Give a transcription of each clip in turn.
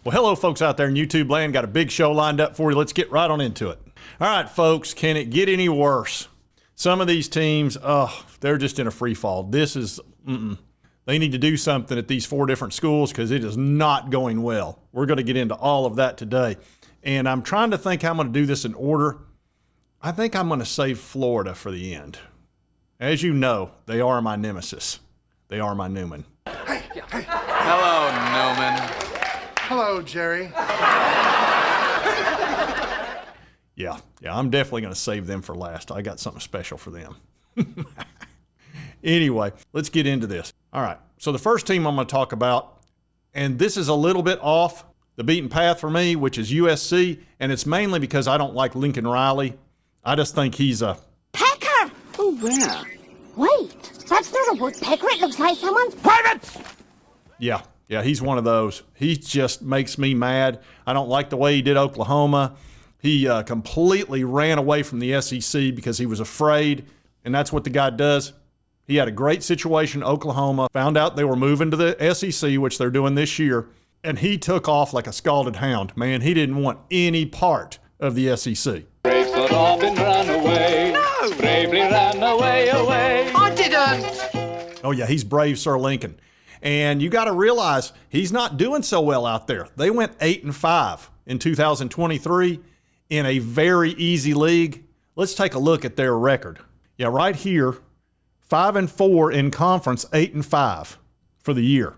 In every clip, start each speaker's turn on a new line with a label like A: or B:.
A: Well, hello, folks out there in YouTube land. Got a big show lined up for you. Let's get right on into it. All right, folks, can it get any worse? Some of these teams, they're just in a free fall. This is, They need to do something at these 4 different schools because it is not going well. We're going to get into all of that today. And I'm trying to think how I'm going to do this in order. I think I'm going to save Florida for the end. As you know, they are my nemesis. They are my Newman.
B: Hey.
C: Hello, Newman.
B: Hello, Jerry.
A: Yeah, I'm definitely going to save them for last. I got something special for them. Anyway, let's get into this. All right, so the first team I'm going to talk about, and this is a little bit off the beaten path for me, which is USC, and it's mainly because I don't like Lincoln Riley. I just think he's a...
D: Pecker!
E: Oh, where?
D: Wait, that's not a woodpecker. It looks like someone's...
A: Private! Yeah, he's one of those. He just makes me mad. I don't like the way he did Oklahoma. He completely ran away from the SEC because he was afraid, and that's what the guy does. He had a great situation in Oklahoma, found out they were moving to the SEC, which they're doing this year, and he took off like a scalded hound. Man, he didn't want any part of the SEC.
F: Brave Sir Robin ran away.
E: No!
F: Bravely ran away.
E: I didn't!
A: Oh, yeah, he's brave Sir Lincoln. And you got to realize he's not doing so well out there. They went 8-5 in 2023 in a very easy league. Let's take a look at their record. Yeah, right here, 5-4 in conference, 8-5 for the year.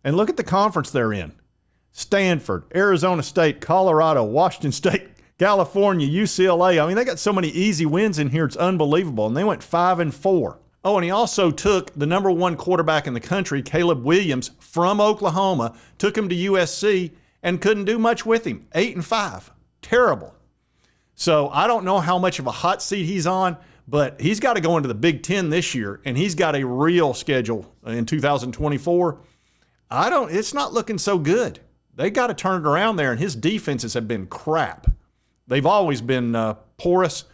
A: And look at the conference they're in. Stanford, Arizona State, Colorado, Washington State, California, UCLA. I mean, they got so many easy wins in here, it's unbelievable. And they went 5-4. Oh, and he also took the #1 quarterback in the country, Caleb Williams, from Oklahoma, took him to USC, and couldn't do much with him. 8-5. Terrible. So I don't know how much of a hot seat he's on, but he's got to go into the Big Ten this year, and he's got a real schedule in 2024. It's not looking so good. They got to turn it around there, and his defenses have been crap. They've always been porous,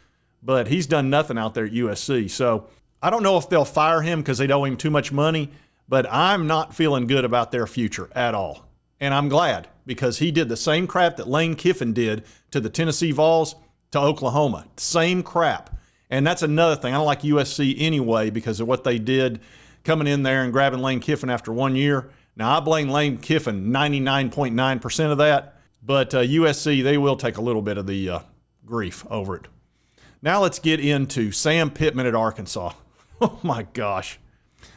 A: but he's done nothing out there at USC. So I don't know if they'll fire him because they owe him too much money, but I'm not feeling good about their future at all. And I'm glad because he did the same crap that Lane Kiffin did to the Tennessee Vols to Oklahoma. Same crap. And that's another thing. I don't like USC anyway because of what they did coming in there and grabbing Lane Kiffin after 1 year. Now, I blame Lane Kiffin 99.9% of that, but USC, they will take a little bit of the grief over it. Now let's get into Sam Pittman at Arkansas. Oh, my gosh.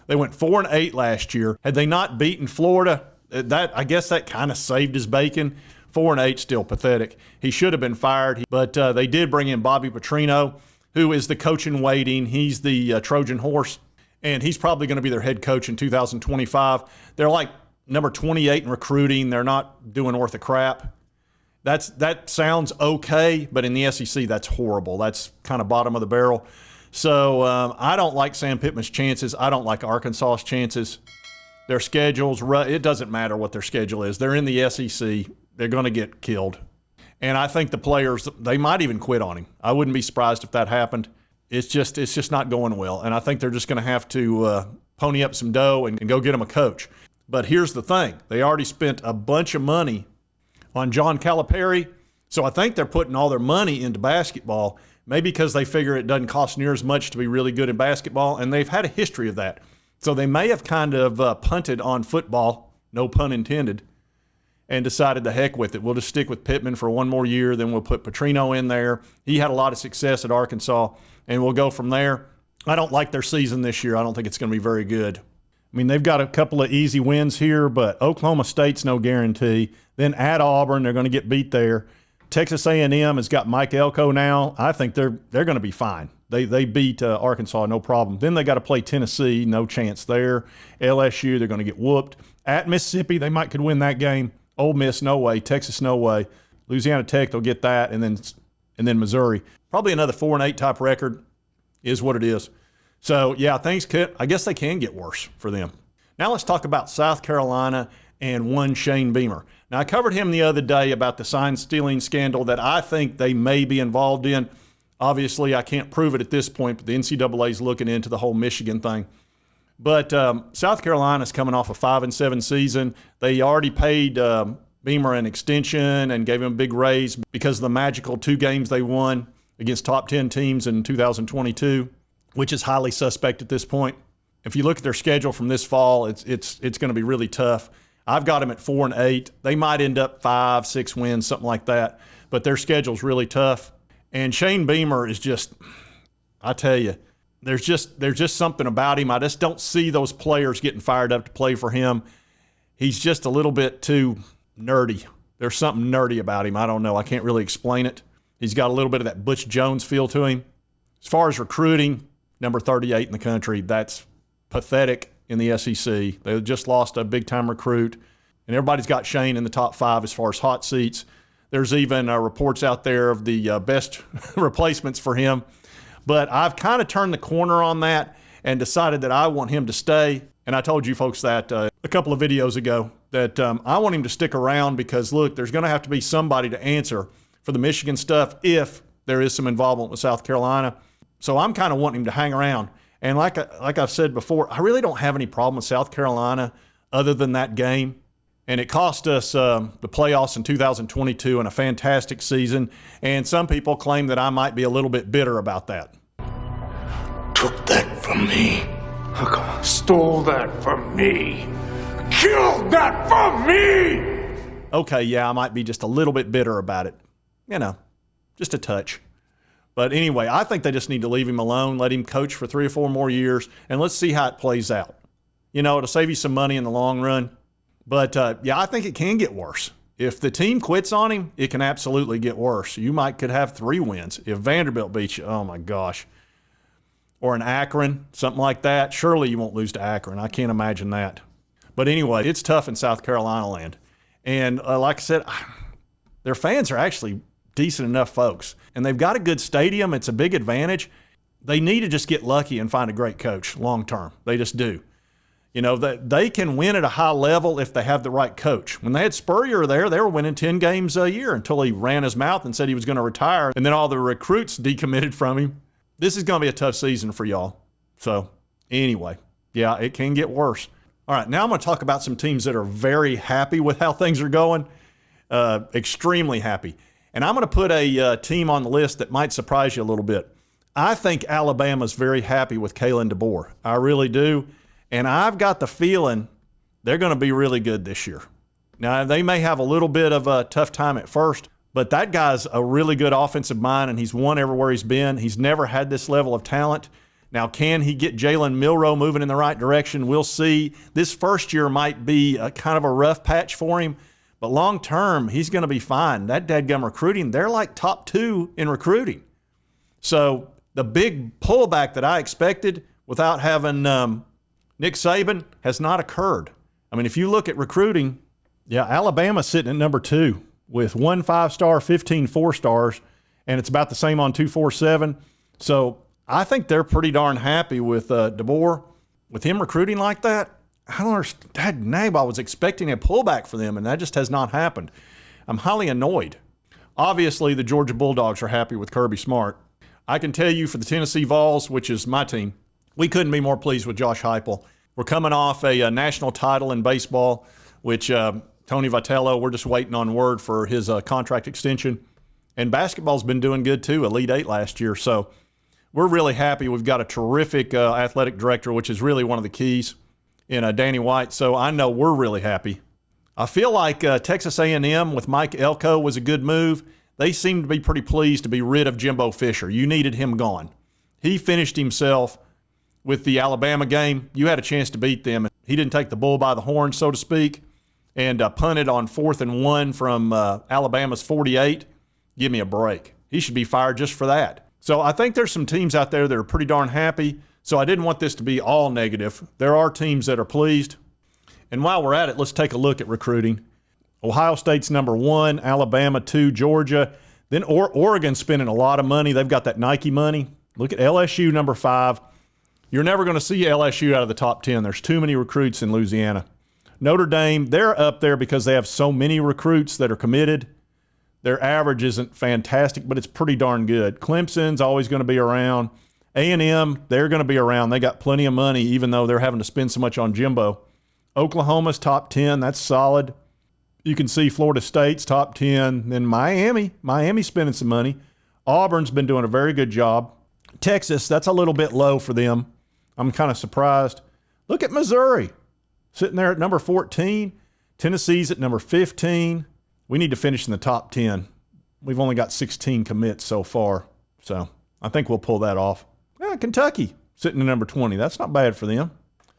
A: They went 4-8 last year. Had they not beaten Florida, I guess that kind of saved his bacon. 4-8, still pathetic. He should have been fired, but they did bring in Bobby Petrino, who is the coach in waiting. He's the Trojan horse, and he's probably going to be their head coach in 2025. They're like number 28 in recruiting. They're not doing worth a crap. That sounds okay, but in the SEC, that's horrible. That's kind of bottom of the barrel. So I don't like Sam Pittman's chances. I don't like Arkansas's chances. Their schedules, it doesn't matter what their schedule is. They're in the SEC. They're going to get killed. And I think the players, they might even quit on him. I wouldn't be surprised if that happened. It's just not going well. And I think they're just going to have to pony up some dough and go get him a coach. But here's the thing. They already spent a bunch of money on John Calipari. So I think they're putting all their money into basketball, maybe because they figure it doesn't cost near as much to be really good in basketball. And they've had a history of that. So they may have kind of punted on football, no pun intended, and decided the heck with it. We'll just stick with Pittman for 1 more year, then we'll put Petrino in there. He had a lot of success at Arkansas, and we'll go from there. I don't like their season this year. I don't think it's going to be very good. I mean, they've got a couple of easy wins here, but Oklahoma State's no guarantee. Then at Auburn, they're going to get beat there. Texas A&M has got Mike Elko now. I think they're going to be fine. They beat Arkansas, no problem. Then they got to play Tennessee, no chance there. LSU, they're going to get whooped. At Mississippi, they could win that game. Ole Miss, no way. Texas, no way. Louisiana Tech, they'll get that. And then Missouri. Probably another 4-8 type record is what it is. So, yeah, I guess they can get worse for them. Now let's talk about South Carolina and one Shane Beamer. Now, I covered him the other day about the sign-stealing scandal that I think they may be involved in. Obviously, I can't prove it at this point, but the NCAA is looking into the whole Michigan thing. But South Carolina's coming off a 5-7 season. They already paid Beamer an extension and gave him a big raise because of the magical 2 games they won against top 10 teams in 2022, which is highly suspect at this point. If you look at their schedule from this fall, it's going to be really tough. I've got them at 4-8. They might end up 5-6 wins, something like that. But their schedule's really tough. And Shane Beamer is just, I tell you, there's just something about him. I just don't see those players getting fired up to play for him. He's just a little bit too nerdy. There's something nerdy about him. I don't know. I can't really explain it. He's got a little bit of that Butch Jones feel to him. As far as recruiting, number 38 in the country, that's pathetic in the SEC. They just lost a big-time recruit, and everybody's got Shane in the top 5 as far as hot seats. There's even reports out there of the best replacements for him. But I've kind of turned the corner on that and decided that I want him to stay. And I told you folks that a couple of videos ago that I want him to stick around because, look, there's going to have to be somebody to answer for the Michigan stuff if there is some involvement with South Carolina. So I'm kind of wanting him to hang around. And like I've said before, I really don't have any problem with South Carolina other than that game. And it cost us the playoffs in 2022 and a fantastic season. And some people claim that I might be a little bit bitter about that.
G: Took that from me. Stole that from me. Killed that from me!
A: Okay, yeah, I might be just a little bit bitter about it. You know, just a touch. But anyway, I think they just need to leave him alone, let him coach for 3 or 4 more years, and let's see how it plays out. You know, it'll save you some money in the long run. But, yeah, I think it can get worse. If the team quits on him, it can absolutely get worse. You could have 3 wins. If Vanderbilt beats you, oh, my gosh. Or an Akron, something like that. Surely you won't lose to Akron. I can't imagine that. But anyway, it's tough in South Carolina land. And like I said, their fans are actually decent enough folks. And they've got a good stadium. It's a big advantage. They need to just get lucky and find a great coach long term. They just do. You know, they can win at a high level if they have the right coach. When they had Spurrier there, they were winning 10 games a year until he ran his mouth and said he was going to retire. And then all the recruits decommitted from him. This is going to be a tough season for y'all. So anyway, yeah, it can get worse. All right, now I'm going to talk about some teams that are very happy with how things are going, extremely happy. And I'm going to put a team on the list that might surprise you a little bit. I think Alabama's very happy with Kalen DeBoer. I really do. And I've got the feeling they're going to be really good this year. Now, they may have a little bit of a tough time at first, but that guy's a really good offensive mind, and he's won everywhere he's been. He's never had this level of talent. Now, can he get Jalen Milroe moving in the right direction? We'll see. This first year might be a kind of a rough patch for him, but long term, he's going to be fine. That dadgum recruiting, they're like top 2 in recruiting. So the big pullback that I expected without having Nick Saban has not occurred. I mean, if you look at recruiting, yeah, Alabama's sitting at number 2 with 1 5-star, 15 4-stars, and it's about the same on 247. So I think they're pretty darn happy with DeBoer. With him recruiting like that, I don't understand. I was expecting a pullback for them, and that just has not happened. I'm highly annoyed. Obviously, the Georgia Bulldogs are happy with Kirby Smart. I can tell you for the Tennessee Vols, which is my team, we couldn't be more pleased with Josh Heupel. We're coming off a national title in baseball, which Tony Vitello, we're just waiting on word for his contract extension. And basketball's been doing good too, Elite 8 last year. So we're really happy. We've got a terrific athletic director, which is really one of the keys in Danny White. So I know we're really happy. I feel like Texas A&M with Mike Elko was a good move. They seem to be pretty pleased to be rid of Jimbo Fisher. You needed him gone. He finished himself with the Alabama game. You had a chance to beat them. He didn't take the bull by the horn, so to speak, and punted on 4th and 1 from Alabama's 48. Give me a break. He should be fired just for that. So I think there's some teams out there that are pretty darn happy. So I didn't want this to be all negative. There are teams that are pleased. And while we're at it, let's take a look at recruiting. Ohio State's number 1, Alabama 2, Georgia. Then Oregon's spending a lot of money. They've got that Nike money. Look at LSU, number 5. You're never going to see LSU out of the top 10. There's too many recruits in Louisiana. Notre Dame, they're up there because they have so many recruits that are committed. Their average isn't fantastic, but it's pretty darn good. Clemson's always going to be around. A&M, they're going to be around. They got plenty of money, even though they're having to spend so much on Jimbo. Oklahoma's top 10. That's solid. You can see Florida State's top 10. Then Miami. Miami's spending some money. Auburn's been doing a very good job. Texas, that's a little bit low for them. I'm kind of surprised. Look at Missouri, sitting there at number 14. Tennessee's at number 15. We need to finish in the top 10. We've only got 16 commits so far, so I think we'll pull that off. Kentucky, sitting at number 20. That's not bad for them.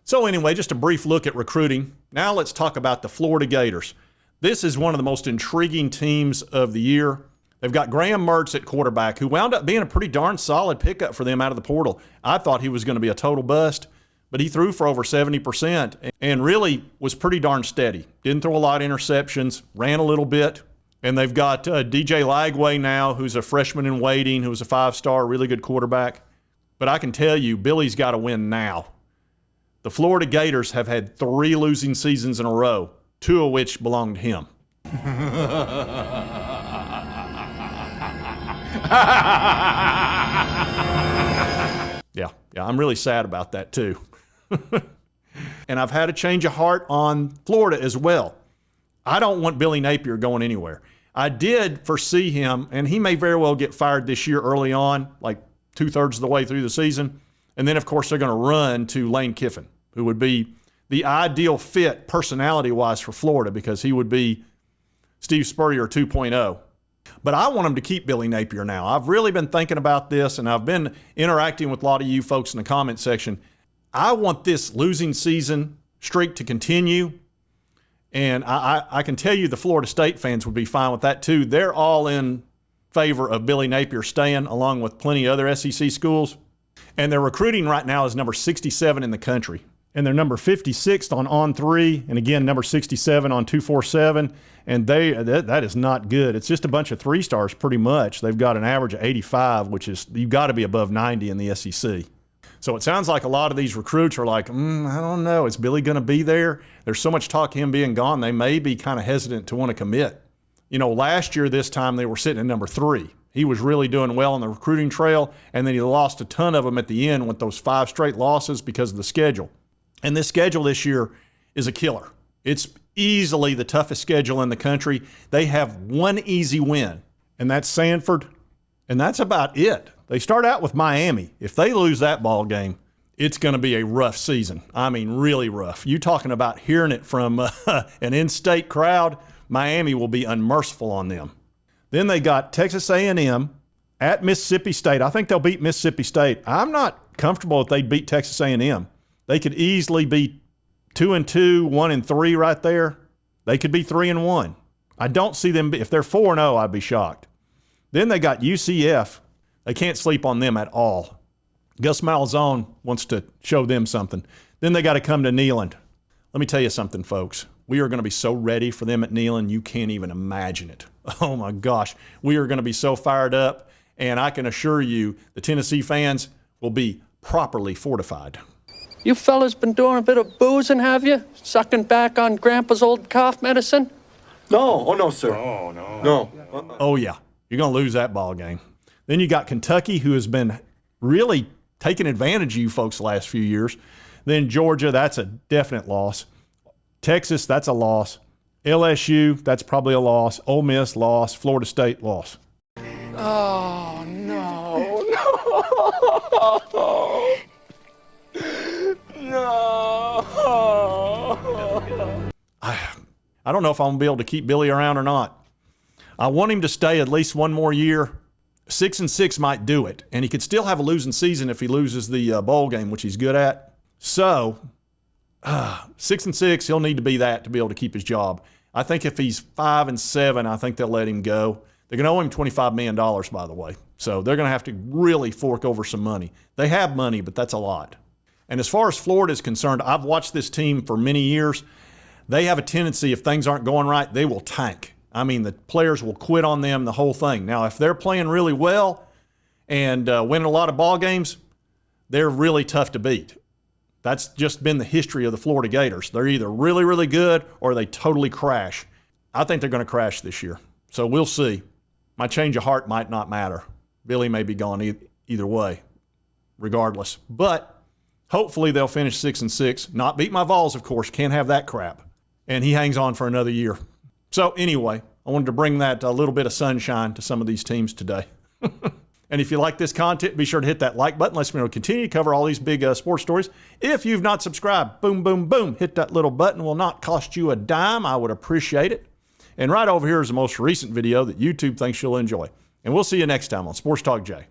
A: So anyway, just a brief look at recruiting. Now let's talk about the Florida Gators. This is one of the most intriguing teams of the year. They've got Graham Mertz at quarterback, who wound up being a pretty darn solid pickup for them out of the portal. I thought he was going to be a total bust, but he threw for over 70% and really was pretty darn steady. Didn't throw a lot of interceptions, ran a little bit. And they've got DJ Lagway now, who's a freshman in waiting, who's a 5-star, really good quarterback. But I can tell you, Billy's got to win now. The Florida Gators have had 3 losing seasons in a row, 2 of which belong to him. Yeah, I'm really sad about that too. And I've had a change of heart on Florida as well. I don't want Billy Napier going anywhere. I did foresee him, and he may very well get fired this year early on, like 2/3 of the way through the season. And then, of course, they're going to run to Lane Kiffin, who would be the ideal fit personality-wise for Florida because he would be Steve Spurrier 2.0. But I want him to keep Billy Napier now. I've really been thinking about this, and I've been interacting with a lot of you folks in the comment section. I want this losing season streak to continue, and I can tell you the Florida State fans would be fine with that too. They're all in favor of Billy Napier staying, along with plenty of other SEC schools. And their recruiting right now is number 67 in the country. And they're number 56 on On3, and again, number 67 on 247. And that is not good. It's just a bunch of 3-stars pretty much. They've got an average of 85, which is, you've got to be above 90 in the SEC. So it sounds like a lot of these recruits are like, I don't know, is Billy going to be there? There's so much talk of him being gone, they may be kind of hesitant to want to commit. You know, last year this time they were sitting at number 3. He was really doing well on the recruiting trail, and then he lost a ton of them at the end with those 5 straight losses because of the schedule. And this schedule this year is a killer. It's easily the toughest schedule in the country. They have one easy win, and that's Sanford, and that's about it. They start out with Miami. If they lose that ball game, it's going to be a rough season. I mean, really rough. You talking about hearing it from an in-state crowd, Miami will be unmerciful on them. Then they got Texas A&M at Mississippi State. I think they'll beat Mississippi State. I'm not comfortable if they'd beat Texas A&M. They could easily be 2-2, 1-3 right there. They could be 3-1. I don't see them. If they're 4-0, I'd be shocked. Then they got UCF. They can't sleep on them at all. Gus Malzahn wants to show them something. Then they got to come to Neyland. Let me tell you something, folks. We are going to be so ready for them at Neyland, you can't even imagine it. Oh, my gosh. We are going to be so fired up, and I can assure you the Tennessee fans will be properly fortified.
H: You fellas been doing a bit of boozing, have you? Sucking back on Grandpa's old cough medicine?
I: No. Oh, no, sir. Oh, no. No.
A: Oh, yeah. You're going to lose that ball game. Then you got Kentucky, who has been really taking advantage of you folks the last few years. Then Georgia, that's a definite loss. Texas, that's a loss. LSU, that's probably a loss. Ole Miss, loss. Florida State, loss.
E: Oh, no.
A: I don't know if I'm going to be able to keep Billy around or not. I want him to stay at least one more year. 6-6 might do it, and he could still have a losing season if he loses the bowl game, which he's good at. So 6-6, he'll need to be that to be able to keep his job. I think if he's 5-7, I think they'll let him go. They're going to owe him $25 million, by the way. So they're going to have to really fork over some money. They have money, but that's a lot. And as far as Florida is concerned, I've watched this team for many years. They have a tendency, if things aren't going right, they will tank. I mean, the players will quit on them, the whole thing. Now, if they're playing really well and winning a lot of ball games, they're really tough to beat. That's just been the history of the Florida Gators. They're either really, really good or they totally crash. I think they're going to crash this year. So we'll see. My change of heart might not matter. Billy may be gone either way, regardless. But hopefully they'll finish 6-6. Not beat my VOLS, of course. Can't have that crap. And he hangs on for another year. So anyway, I wanted to bring that a little bit of sunshine to some of these teams today. And if you like this content, be sure to hit that like button. Let's continue to cover all these big sports stories. If you've not subscribed, boom, boom, boom, hit that little button. It will not cost you a dime. I would appreciate it. And right over here is the most recent video that YouTube thinks you'll enjoy. And we'll see you next time on Sports Talk Jay.